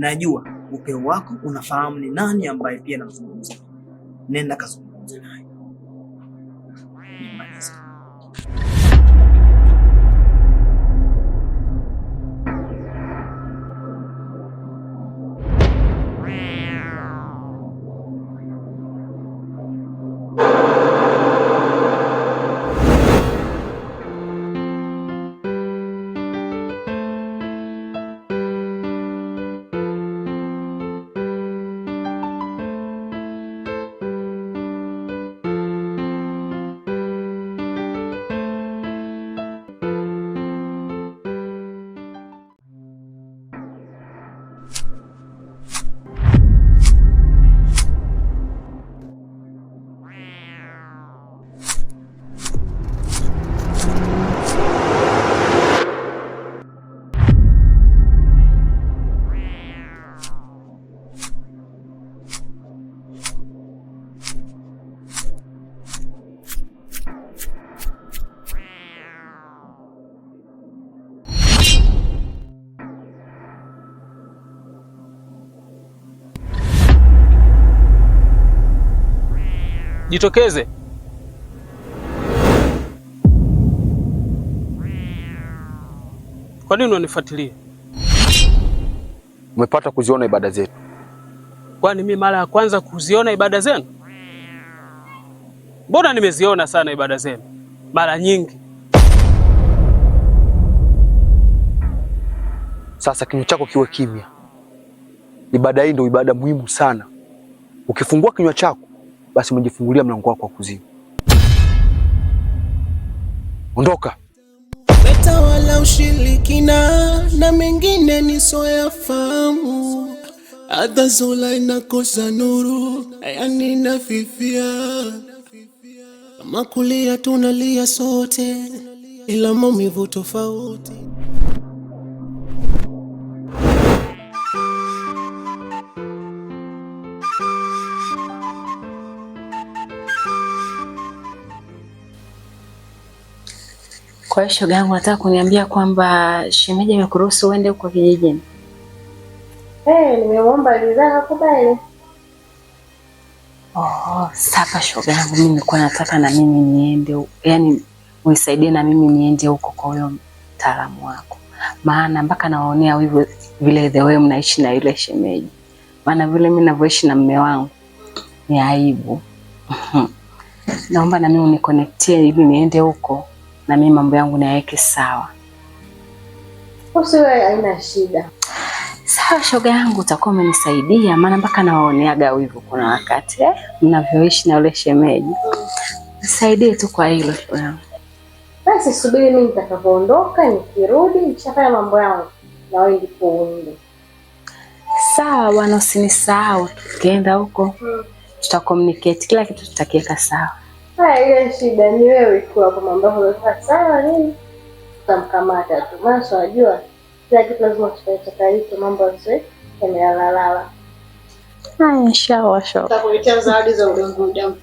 najua upeo wako unafahamu ni nani ambaye pia namzungumza. Nenda kazungumza naye. Jitokeze. Kwa nini unanifuatilia? Umepata kuziona ibada zetu. Kwani mimi mara ya kwanza kuziona ibada zenu? Mbona nimeziona sana ibada zenu mara nyingi. Sasa kinywa chako kiwe kimya. Ibada hii ndio ibada muhimu sana. Ukifungua kinywa chako, basi umejifungulia mlango wako wa kuzimu. Ondoka. Metawala ushirikina na mengine nisoyafahamu. Adha Zola inakosa nuru, yani inafifia. Kama kulia tunalia sote, ila maumivu tofauti. Kwa hiyo shoga yangu, nataka kuniambia kwamba shemeji amekuruhusu uende huko kijijini? Nimeomba ridhaa hakubali. Sasa shoga yangu, mimi nilikuwa nataka na mimi niende, yani unisaidie na mimi niende huko kwa huyo mtaalamu wako. Maana mpaka nawaonea hivyo vile the way mnaishi na yule shemeji. Maana vile mimi ninavyoishi na mume wangu ni aibu. Naomba na mimi uniconnectie ili niende huko na mimi mambo yangu niweke sawa. Usiwe haina shida. Sawa shoga yangu, utakuwa umenisaidia, maana mpaka nawaoneaga hivyo kuna wakati mnavyoishi na yule shemeji. Nisaidie tu kwa hilo shoga yangu. Basi subiri mimi nitakapoondoka, nikirudi nishafanya mambo yangu na wewe ndipo uende. Sawa bwana, usinisahau. Tukienda huko tutakommunicate, kila kitu tutakiweka sawa. Ile shida ni wewe tu hapo, mambo yako sawa nini? Tutamkamata tu. Maana unajua kila kitu lazima tutachakalipo, mambo yote yamelalala. Inshallah shoga. Tutakuletea zawadi za ulimwengu.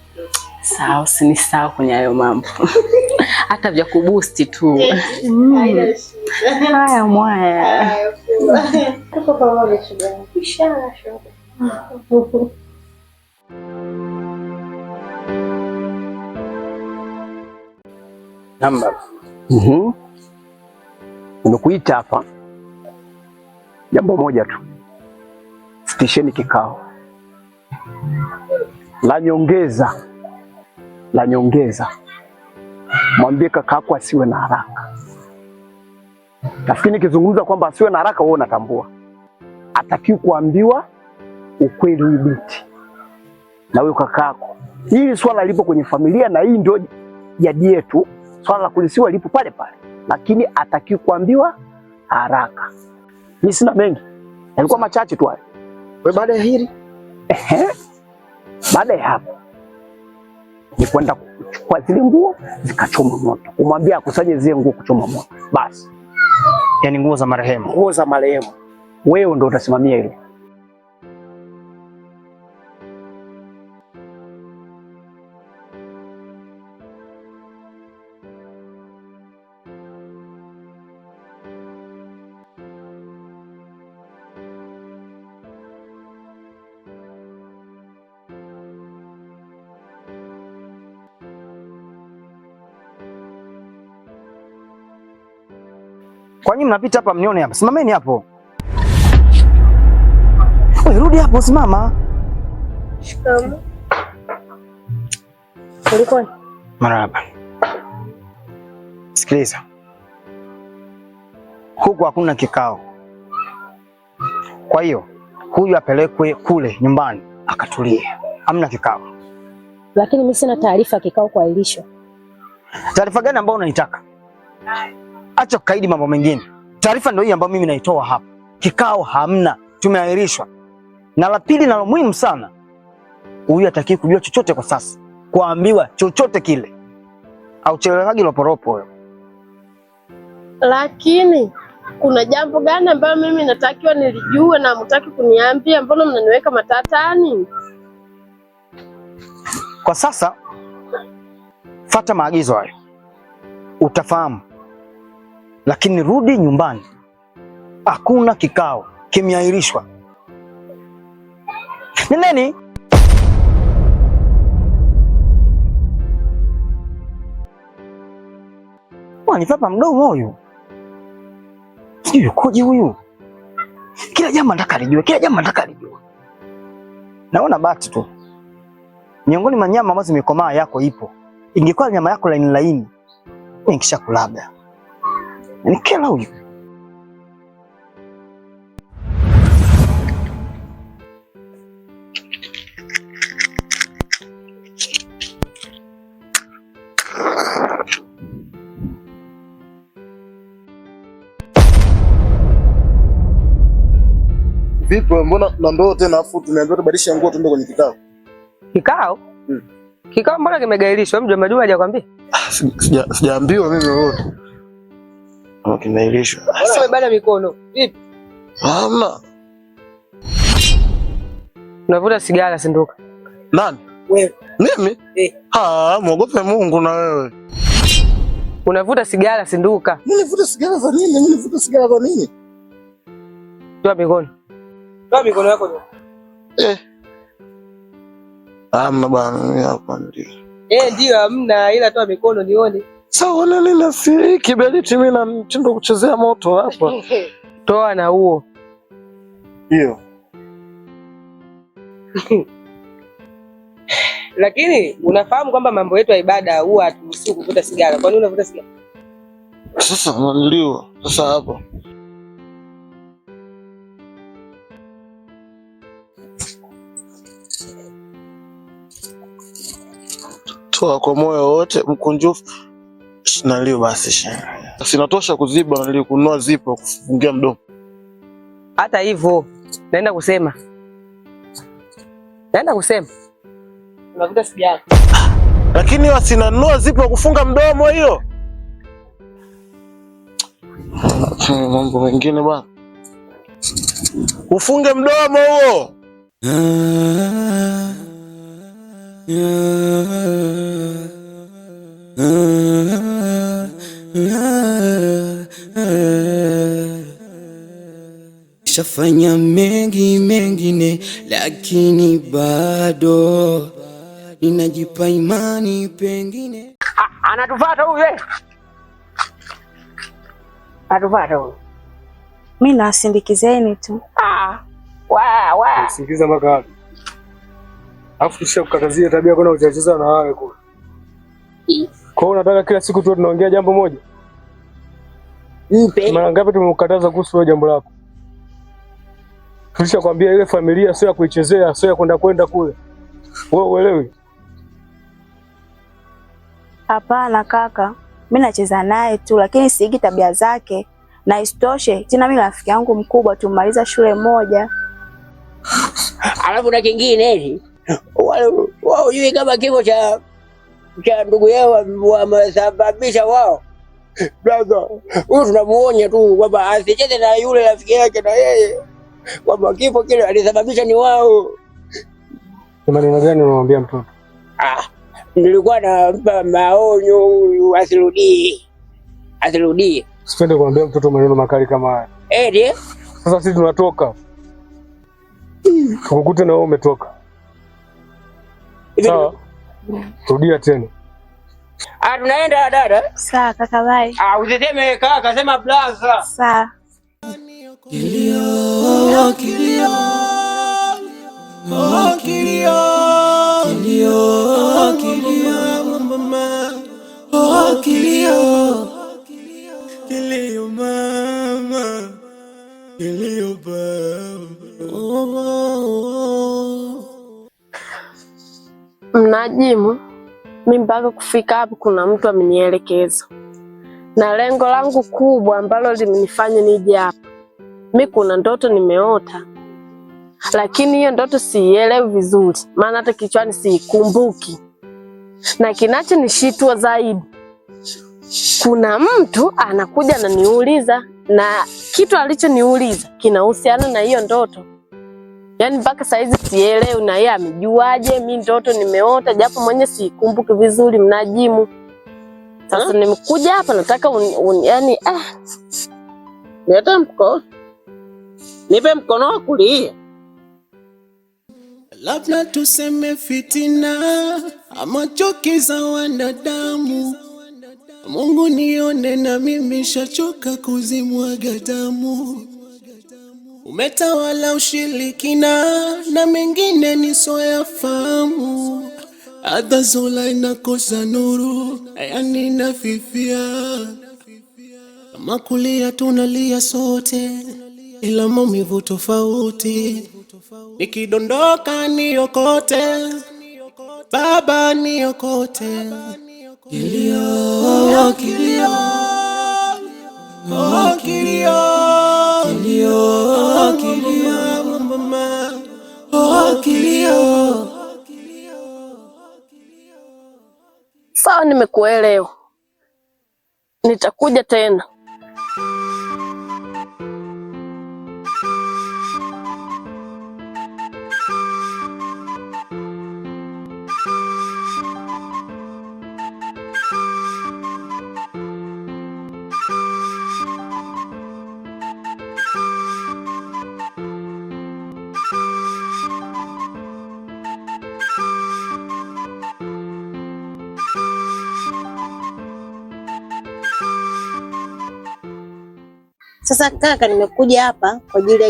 Sawa, usinisahau kwenye hayo mambo. Hata vya kuboost tu. Haina shida. Haya mwaya. Tuko pamoja shoga. Inshallah shoga. Namba. Nimekuita hapa jambo moja tu. Sitisheni kikao. La nyongeza. Mwambie kakako asiwe na haraka. Nafikiri nikizungumza kwamba asiwe na haraka, wewe unatambua. Atakiwa kuambiwa ukweli huyu binti. Na wewe kakako. Hili swala lipo kwenye familia na hii ndio jadi yetu. Swala la kulisiwa lipo pale pale. Lakini atakiwa kuambiwa haraka. Mimi sina mengi. Yalikuwa machache tu hayo. Wewe baada ya hili baada ya hapo ni kwenda kuchukua zile nguo zikachoma moto. Kumwambia akusanye zile nguo kuchoma moto. Basi. Yaani nguo za marehemu. Nguo za marehemu. Wewe ndio utasimamia ile. Kwa nini mnapita hapa mnione hapa? Simameni hapo. Wewe rudi hapo, simama. Shikamoo. Kulikoni? Marahaba. Sikiliza. Huku hakuna kikao. Kwa hiyo huyu apelekwe kule nyumbani akatulie. Hamna kikao. Lakini mimi sina taarifa kikao kuahirishwa. Taarifa gani ambayo unaitaka? Acha kukaidi mambo mengine. Taarifa ndio hii ambayo mimi naitoa hapa. Kikao hamna, tumeahirishwa. Na la pili na la muhimu sana, huyu hataki kujua chochote kwa sasa. Kuambiwa chochote kile. Au chelewagi loporopo wewe. Lakini kuna jambo gani ambalo mimi natakiwa nilijue na mtaki kuniambia? Mbona mnaniweka matatani? Kwa sasa fuata maagizo hayo. Utafahamu. Lakini rudi nyumbani. Hakuna kikao, kimeahirishwa. Nendeni. Wanipapa mdomo huyu. Sijui yukoje huyu. Kila jambo nataka alijue, kila jambo nataka alijue. Naona bahati tu. Miongoni mwa nyama ambazo zimekomaa yako ipo. Ingekuwa nyama yako laini laini, nikishakulaga. Ni kila huyu. Vipi mbona na ndoo tena afu tumeambiwa tubadilishe nguo tuende kwenye kikao? Kikao? Kikao mbona kimegailishwa? Mjomba Majuma hajakwambia? Sijaambiwa mimi lolote. Kimegailishwa. Wewe bana mikono. Vipi? Mama. Unavuta sigara Sinduka? Nani? Wewe. Mimi? Muogope Mungu na wewe. Unavuta sigara Sinduka? Mimi navuta sigara za nini? Mimi navuta sigara za nini? Toa mikono. Toa mikono yako ndio. Hamna bwana, mimi hapa ndio. Ndio hamna, ila toa mikono nione. Sawa nini na si kiberiti mimi na mtindo kuchezea moto hapa. Toa na huo. Ndio. Lakini unafahamu kwamba mambo yetu ya ibada huwa haturuhusiwi kuvuta sigara. Kwa nini unavuta sigara? Sasa unaniliwa. Sasa hapo. Toa kwa moyo wote mkunjufu. Nalio basi. Sinatosha kuziba, nilikununua zipo kufungia mdomo. Hata hivyo, naenda kusema. Unavuta sigara. Lakini wasinanunua zipo kufunga mdomo hiyo. Mambo mengine bwana. Ufunge mdomo huo. Shafanya mengi mengine lakini bado ninajipa imani pengine. Anatufuata huyu Anatufuata huyu. Mimi nasindikizeni tu. Sindikiza mpaka wapi? Alafu kisha kukatazia tabia kuna uchacheza na wewe kule. Kwa hiyo unataka kila siku tu tunaongea jambo moja? Mara ngapi tumekukataza kuhusu jambo lako? Kisha kwambia ile familia sio ya kuichezea, sio ya kwenda kule. Wewe uelewi? Hapana kaka. Mimi nacheza naye tu lakini siigi tabia zake. Na isitoshe tena mimi rafiki yangu mkubwa tumaliza shule moja. Alafu na kingine hivi wao hujui kama kifo cha ndugu yao wamesababisha wao. Brother, huyu tunamuonya tu kwamba asicheze na yule rafiki yake na yeye. Kwamba kifo kile alisababisha ni wao. Ni maneno gani unamwambia mtoto? Nilikuwa nampa maonyo asirudie. Sipende kumwambia mtoto maneno makali kama haya. Ndio. Sasa sisi tunatoka. Tukukute na wewe umetoka. Sawa? Rudia tena. Tunaenda dada. Sawa kaka, bye. Usiseme kaka, sema blaza. Sawa. Kilio, kilio, oh kilio, kilio, kilio mama, oh kilio, kilio mama, kilio baba. Mnajimu, mimi mpaka kufika hapo kuna mtu amenielekeza, na lengo langu kubwa ambalo limenifanya nije hapa, mimi kuna ndoto nimeota, lakini hiyo ndoto siielewi vizuri, maana hata kichwani siikumbuki. Na kinachonishtua zaidi, kuna mtu anakuja ananiuliza, na kitu alichoniuliza kinahusiana na hiyo ndoto. Yaani mpaka saizi sielewi na yeye amejuaje mimi ndoto nimeota, japo mwenye siikumbuki vizuri. Mnajimu. Sasa nimekuja hapa nataka yani Leta mkono. Nipe mkono wa kulia. Labda tuseme fitina ama choki za wanadamu. Mungu nione na mimi shachoka kuzimwaga damu. Umetawala ushirikina na mengine nisoyafahamu. Adha zola inakosa nuru, yani nafifia. Kama kulia tunalia sote, ila maumivu tofauti. Nikidondoka niokote, baba niokote. Kilio, kilio, oh kilio, kilio, kilio mama, oh kilio. Sawa, nimekuelewa. Nitakuja tena. Sasa kaka, nimekuja hapa kwa ajili ya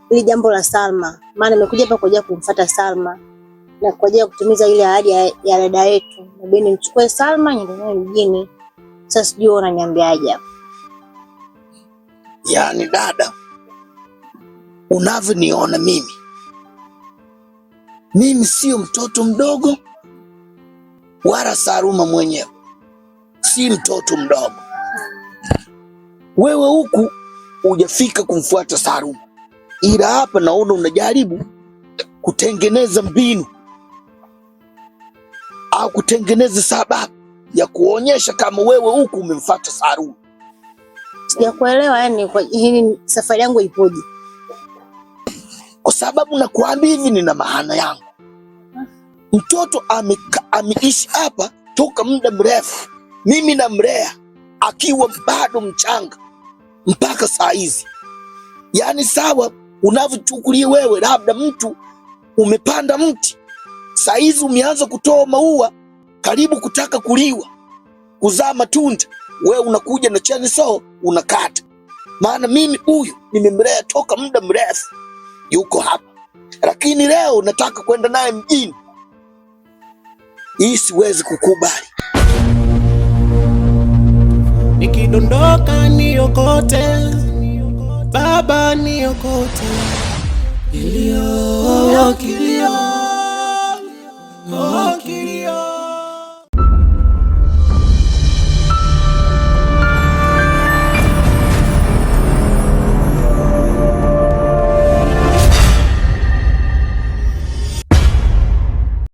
ile jambo la Salma. Maana nimekuja hapa kwa ajili ya kumfuata Salma na kwa ajili ya kutimiza ile ahadi ya dada yetu. Nabii nimchukue Salma niende naye mjini. Sasa sijui unaniambiaje hapo. Yaani dada, unavyoniona mimi sio mtoto mdogo, wala Saruma mwenyewe si mtoto mdogo. Wewe huku hujafika kumfuata Saruma, ila hapa naona unajaribu kutengeneza mbinu au kutengeneza sababu ya kuonyesha kama wewe huku umemfuata Saruma. Sijakuelewa, yani kwa hii safari yangu ipoje? Kwa sababu nakuambia hivi, nina maana yangu. Mtoto ameishi hapa toka muda mrefu, mimi namlea akiwa bado mchanga mpaka saa hizi. Yaani sawa unavyochukulia wewe, labda mtu umepanda mti saa hizi umeanza kutoa maua karibu kutaka kuliwa, kuzaa matunda, wewe unakuja na chainsaw unakata. Maana mimi huyu nimemlea toka muda mrefu, yuko hapa, lakini leo nataka kwenda naye mjini. Hii siwezi kukubali. Nikidondoka niokote, baba niokote. Kilio, kilio.